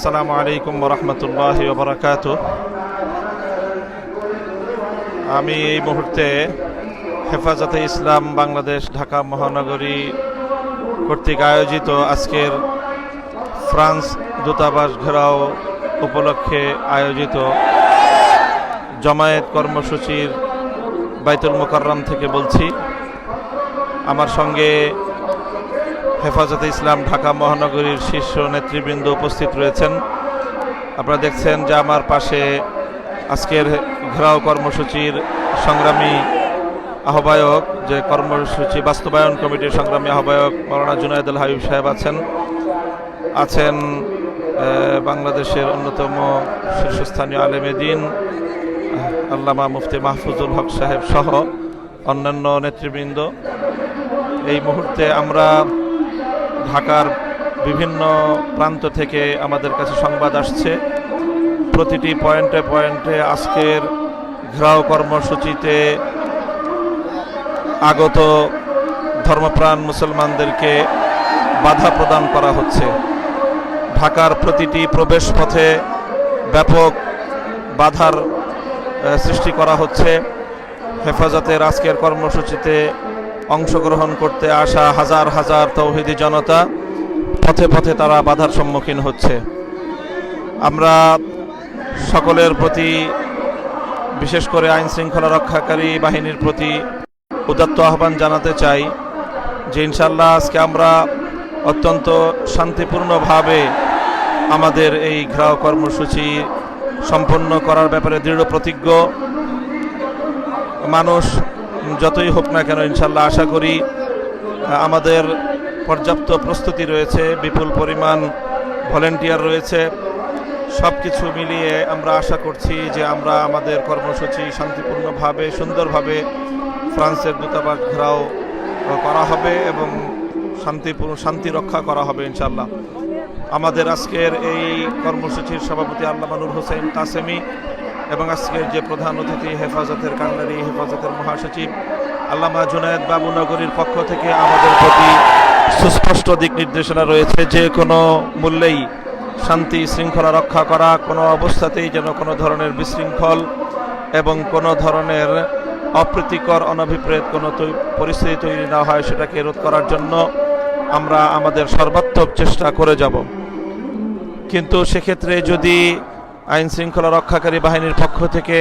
আসসালামু আলাইকুম ওয়া রাহমাতুল্লাহি ওয়া বারাকাতুহু। আমি এই মুহূর্তে হেফাজতে ইসলাম বাংলাদেশ ঢাকা মহানগরী কর্তৃক আয়োজিত আজকের ফ্রান্স দূতাবাস ঘেরাও উপলক্ষে আয়োজিত জমায়েত কর্মসূচির বাইতুল মোকাররম থেকে বলছি। আমার সঙ্গে হেফাজতে ইসলাম ঢাকা মহানগরীর শীর্ষ নেতৃবৃন্দ উপস্থিত রয়েছেন। আপনারা দেখছেন যে আমার পাশে আজকের ঘেরাও কর্মসূচির সংগ্রামী আহ্বায়ক, যে কর্মসূচি বাস্তবায়ন কমিটির সংগ্রামী আহ্বায়ক মাওলানা জুনায়েদুল হাবিব সাহেব আছেন বাংলাদেশের অন্যতম শীর্ষস্থানীয় আলেমে দ্বীন আল্লামা মুফতি মাহফুজুল হক সাহেব সহ অন্যান্য নেতৃবৃন্দ। এই মুহূর্তে আমরা ঢাকার বিভিন্ন প্রান্ত থেকে আমাদের কাছে সংবাদ আসছে। প্রতিটি পয়েন্টে পয়েন্টে আজকের ঘেরাও কর্মসূচিতে আগত ধর্মপ্রাণ মুসলমানদেরকে বাধা প্রদান করা হচ্ছে। ঢাকার প্রতিটি প্রবেশ পথে ব্যাপক বাধার সৃষ্টি করা হচ্ছে। হেফাজতের আজকের কর্মসূচিতে অংশগ্রহণ করতে আসা হাজার হাজার তৌহিদি জনতা পথে পথে তারা বাধার সম্মুখীন হচ্ছে। আমরা সকলের প্রতি, বিশেষ করে আইন শৃঙ্খলা রক্ষাকারী বাহিনীর প্রতি উদাত্ত আহ্বান জানাতে চাই যে ইনশাআল্লাহ আজকে আমরা অত্যন্ত শান্তিপূর্ণভাবে আমাদের এই ঘেরাও কর্মসূচি সম্পন্ন করার ব্যাপারে দৃঢ় প্রতিজ্ঞ। মানুষ যতই হোক না কেন ইনশাআল্লাহ আশা করি আমাদের পর্যাপ্ত প্রস্তুতি রয়েছে, বিপুল পরিমাণ ভলেন্টিয়ার রয়েছে। সব কিছু মিলিয়ে আমরা আশা করছি যে আমরা আমাদের কর্মসূচি শান্তিপূর্ণভাবে সুন্দরভাবে ফ্রান্সের দূতাবাস ঘেরাও করা হবে এবং শান্তি রক্ষা করা হবে ইনশাআল্লাহ। আমাদের আজকের এই কর্মসূচির সভাপতি আল্লামা নূর হোসেন কাসেমি এবং আজকের যে প্রধান অতিথি হেফাজতের কান্ডারি, হেফাজতের মহাসচিব আল্লামা জুনায়েদ বাবু নগরীর পক্ষ থেকে আমাদের প্রতি সুস্পষ্ট দিক নির্দেশনা রয়েছে যে কোনো মূল্যেই শান্তি শৃঙ্খলা রক্ষা করা, কোনো অবস্থাতেই যেন কোনো ধরনের বিশৃঙ্খল এবং কোনো ধরনের অপ্রীতিকর অনভিপ্রেত কোনো পরিস্থিতি তৈরি না হয় সেটাকে রোধ করার জন্য আমরা আমাদের সর্বাত্মক চেষ্টা করে যাব। কিন্তু সেক্ষেত্রে যদি আইন শৃঙ্খলা রক্ষাকারী বাহিনীর পক্ষ থেকে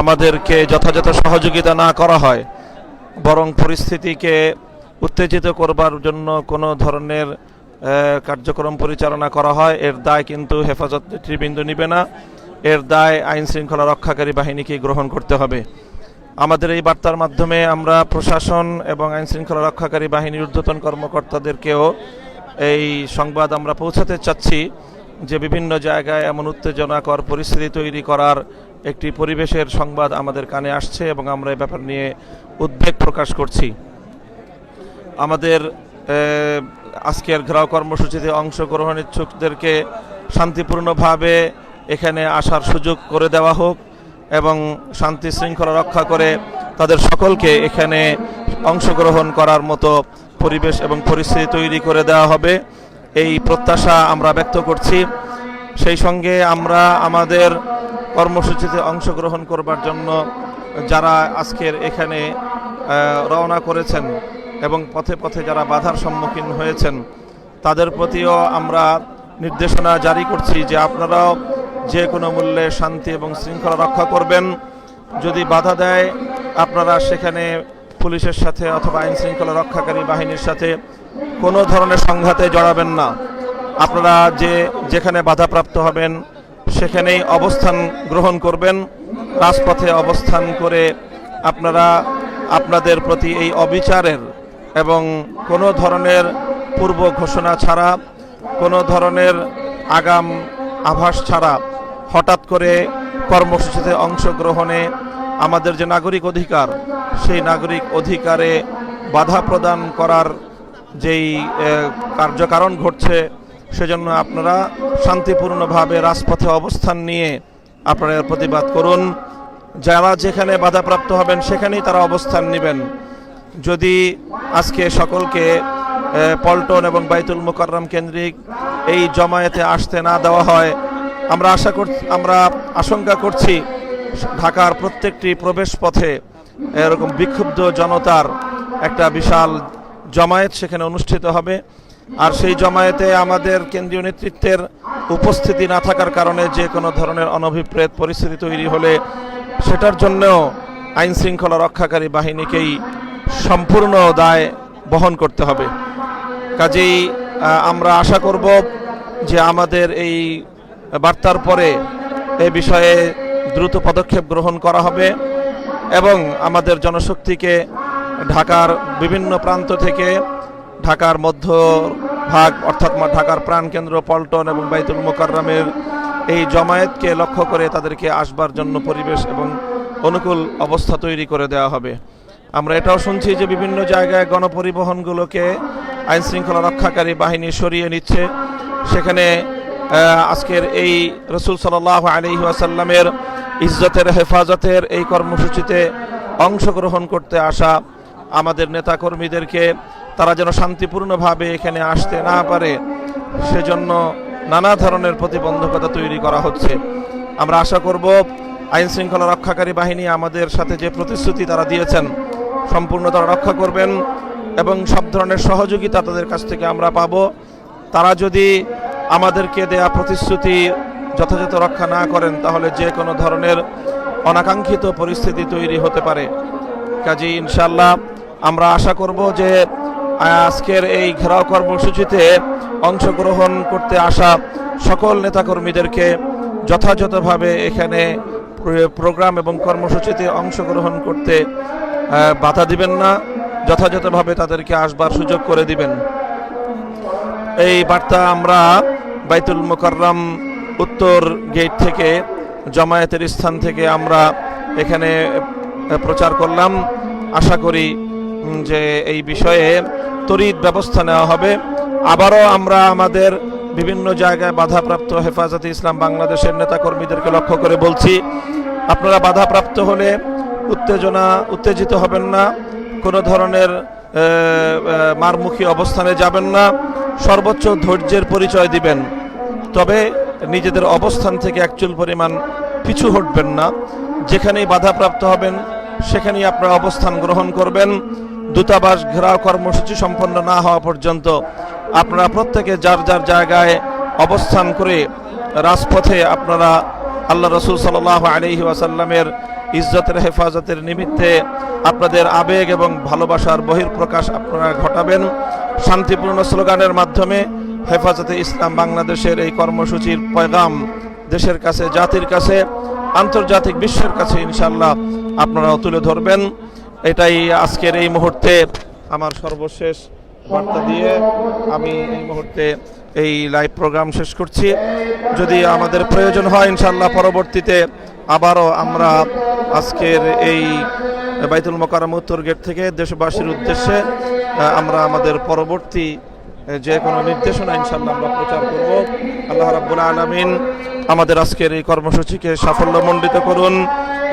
আমাদেরকে যথাযথ সহযোগিতা না করা হয়, বরং পরিস্থিতিকে উত্তেজিত করবার জন্য কোনো ধরনের কার্যক্রম পরিচালনা করা হয়, এর দায় কিন্তু হেফাজত নেতৃবৃন্দ নিবে না। এর দায় আইন শৃঙ্খলা রক্ষাকারী বাহিনীকে গ্রহণ করতে হবে। আমাদের এই বার্তার মাধ্যমে আমরা প্রশাসন এবং আইন শৃঙ্খলা রক্ষাকারী বাহিনীর ঊর্ধ্বতন কর্মকর্তাদেরকেও এই সংবাদ আমরা পৌঁছাতে চাচ্ছি যে বিভিন্ন জায়গায় এমন উত্তেজনাকর পরিস্থিতি তৈরি করার একটি পরিবেশের সংবাদ আমাদের কানে আসছে এবং আমরা এই ব্যাপার নিয়ে উদ্বেগ প্রকাশ করছি। আমাদের আজকের ঘেরাও কর্মসূচিতে অংশগ্রহণ ইচ্ছুকদেরকে শান্তিপূর্ণভাবে এখানে আসার সুযোগ করে দেওয়া হোক এবং শান্তি শৃঙ্খলা রক্ষা করে তাদের সকলকে এখানে অংশগ্রহণ করার মতো পরিবেশ এবং পরিস্থিতি তৈরি করে দেওয়া হবে, এই প্রত্যাশা আমরা ব্যক্ত করছি। সেই সঙ্গে আমরা আমাদের কর্মসূচিতে অংশগ্রহণ করবার জন্য যারা আজকের এখানে রওনা করেছেন এবং পথে পথে যারা বাধার সম্মুখীন হয়েছেন তাদের প্রতিও আমরা নির্দেশনা জারি করছি যে আপনারাও যে কোনো মূল্যে শান্তি এবং শৃঙ্খলা রক্ষা করবেন। যদি বাধা দেয় আপনারা সেখানে পুলিশের সাথে অথবা আইন শৃঙ্খলা রক্ষাকারী বাহিনীর সাথে কোনো ধরনের সংঘাতে জড়াবেন না। আপনারা যেখানে বাধাপ্রাপ্ত হবেন সেখানেই অবস্থান গ্রহণ করবেন। রাজপথে অবস্থান করে আপনারা আপনাদের প্রতি এই অবিচারের এবং কোনো ধরনের পূর্ব ঘোষণা ছাড়া, কোনো ধরনের আগাম আভাস ছাড়া হঠাৎ করে কর্মসূচিতে অংশগ্রহণে আমাদের যে নাগরিক অধিকার, সেই নাগরিক অধিকারে বাধা প্রদান করার যেই কার্যকারণ ঘটছে, সেজন্য আপনারা শান্তিপূর্ণভাবে রাজপথে অবস্থান নিয়ে আপনারা প্রতিবাদ করুন। যারা যেখানে বাধাপ্রাপ্ত হবেন সেখানেই তারা অবস্থান নেবেন। যদি আজকে সকলকে পল্টন এবং বাইতুল মোকাররম কেন্দ্রিক এই জমায়েতে আসতে না দেওয়া হয়, আমরা আশঙ্কা করছি ঢাকার প্রত্যেকটি প্রবেশ পথে এরকম বিক্ষুব্ধ জনতার একটা বিশাল জমায়েত সেখানে অনুষ্ঠিত হবে। আর সেই জমায়েতে আমাদের কেন্দ্রীয় নেতৃত্বের উপস্থিতি না থাকার কারণে যে কোনো ধরনের অনভিপ্রেত পরিস্থিতি তৈরি হলে সেটার জন্যও আইন শৃঙ্খলা রক্ষাকারী বাহিনীকেই সম্পূর্ণ দায় বহন করতে হবে। কাজেই আমরা আশা করব যে আমাদের এই বার্তার পরে এ বিষয়ে দ্রুত পদক্ষেপ গ্রহণ করা হবে এবং আমাদের জনশক্তিকে ঢাকার বিভিন্ন প্রান্ত থেকে ঢাকার মধ্যভাগ অর্থাৎ ঢাকার প্রাণকেন্দ্র পল্টন এবং বাইতুল মোকাররমের এই জমায়েতকে লক্ষ্য করে তাদেরকে আসবার জন্য পরিবেশ এবং অনুকূল অবস্থা তৈরি করে দেওয়া হবে। আমরা এটাও শুনছি যে বিভিন্ন জায়গায় গণপরিবহনগুলোকে আইন শৃঙ্খলা রক্ষাকারী বাহিনী সরিয়ে নিচ্ছে। সেখানে আজকের এই রাসূল সাল্লাল্লাহু আলাইহি ওয়াসাল্লামের ইজ্জতের হেফাজতের এই কর্মসূচিতে অংশগ্রহণ করতে আসা আমাদের নেতাকর্মীদেরকে তারা যেন শান্তিপূর্ণভাবে এখানে আসতে না পারে সেজন্য নানা ধরনের প্রতিবন্ধকতা তৈরি করা হচ্ছে। আমরা আশা করব আইন শৃঙ্খলা রক্ষাকারী বাহিনী আমাদের সাথে যে প্রতিশ্রুতি তারা দিয়েছেন সম্পূর্ণ তারা রক্ষা করবেন এবং সব ধরনের সহযোগিতা তাদের কাছ থেকে আমরা পাব। তারা যদি আমাদেরকে দেয়া প্রতিশ্রুতি যথাযথ রক্ষা না করেন তাহলে যে কোনো ধরনের অনাকাঙ্ক্ষিত পরিস্থিতি তৈরি হতে পারে। কাজেই ইনশাআল্লাহ আমরা আশা করব যে আজকের এই ঘেরাও কর্মসূচিতে অংশগ্রহণ করতে আসা সকল নেতাকর্মীদেরকে যথাযথভাবে এখানে প্রোগ্রাম এবং কর্মসূচিতে অংশগ্রহণ করতে বাধা দিবেন না, যথাযথভাবে তাদেরকে আসবার সুযোগ করে দিবেন। এই বার্তা আমরা বাইতুল মোকাররম উত্তর গেট থেকে জমায়েতের স্থান থেকে আমরা এখানে প্রচার করলাম। আশা করি যে এই বিষয়ে তড়িৎ ব্যবস্থা নেওয়া হবে। আবারও আমরা আমাদের বিভিন্ন জায়গায় বাধাপ্রাপ্ত হেফাজতে ইসলাম বাংলাদেশের নেতাকর্মীদেরকে লক্ষ্য করে বলছি, আপনারা বাধাপ্রাপ্ত হলে উত্তেজিত হবেন না, কোনো ধরনের মারমুখী অবস্থানে যাবেন না, সর্বোচ্চ ধৈর্যের পরিচয় দিবেন। তবে নিজেদের অবস্থান থেকে একচুল পরিমাণ পিছু হটবেন না। যেখানেই বাধাপ্রাপ্ত হবেন সেখানেই আপনারা অবস্থান গ্রহণ করবেন। দূতাবাস ঘেরাও কর্মসূচি সম্পন্ন না হওয়া পর্যন্ত আপনারা প্রত্যেকে যার যার জায়গায় অবস্থান করে রাজপথে আপনারা আল্লাহ রাসূল সাল্লাল্লাহু আলাইহি ওয়াসাল্লামের ইজ্জতের হেফাজতের নিমিত্তে আপনাদের আবেগ এবং ভালোবাসার বহিঃপ্রকাশ আপনারা ঘটাবেন। শান্তিপূর্ণ স্লোগানের মাধ্যমে হেফাজতে ইসলাম বাংলাদেশের এই কর্মসূচির পয়গাম দেশের কাছে, জাতির কাছে, আন্তর্জাতিক বিশ্বের কাছে ইনশাআল্লাহ আপনারাও তুলে ধরবেন। এটাই আজকের এই মুহূর্তে আমার সর্বশেষ বার্তা দিয়ে আমি এই মুহূর্তে এই লাইভ প্রোগ্রাম শেষ করছি। যদি আমাদের প্রয়োজন হয় ইনশাআল্লাহ পরবর্তীতে আবারও আমরা আজকের এই বাইতুল মোকাররম উত্তর গেট থেকে দেশবাসীর উদ্দেশ্যে আমরা আমাদের পরবর্তী যে কোনো নির্দেশনা ইনশাআল্লাহ আমরা প্রচার করব। আল্লাহ রাব্বুল আলামিন আমাদের আজকের এই কর্মসূচিকে সাফল্যমণ্ডিত করুন।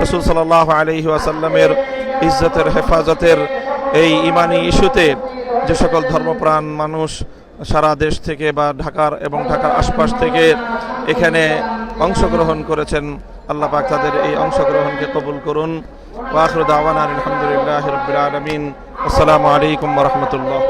রাসূল সাল্লাল্লাহু আলাইহি ওয়াসাল্লামের ইজ্জতের হেফাজতের এই ইমানি ইস্যুতে যে সকল ধর্মপ্রাণ মানুষ সারা দেশ থেকে বা ঢাকার এবং ঢাকার আশপাশ থেকে এখানে অংশগ্রহণ করেছেন, আল্লাহ পাক তাদের এই অংশগ্রহণকে কবুল করুন। ওয়া আখিরু দাওয়ানা আলহামদুলিল্লাহি রাব্বিল আলামিন। আসসালামু আলাইকুম ওয়া রাহমাতুল্লাহ।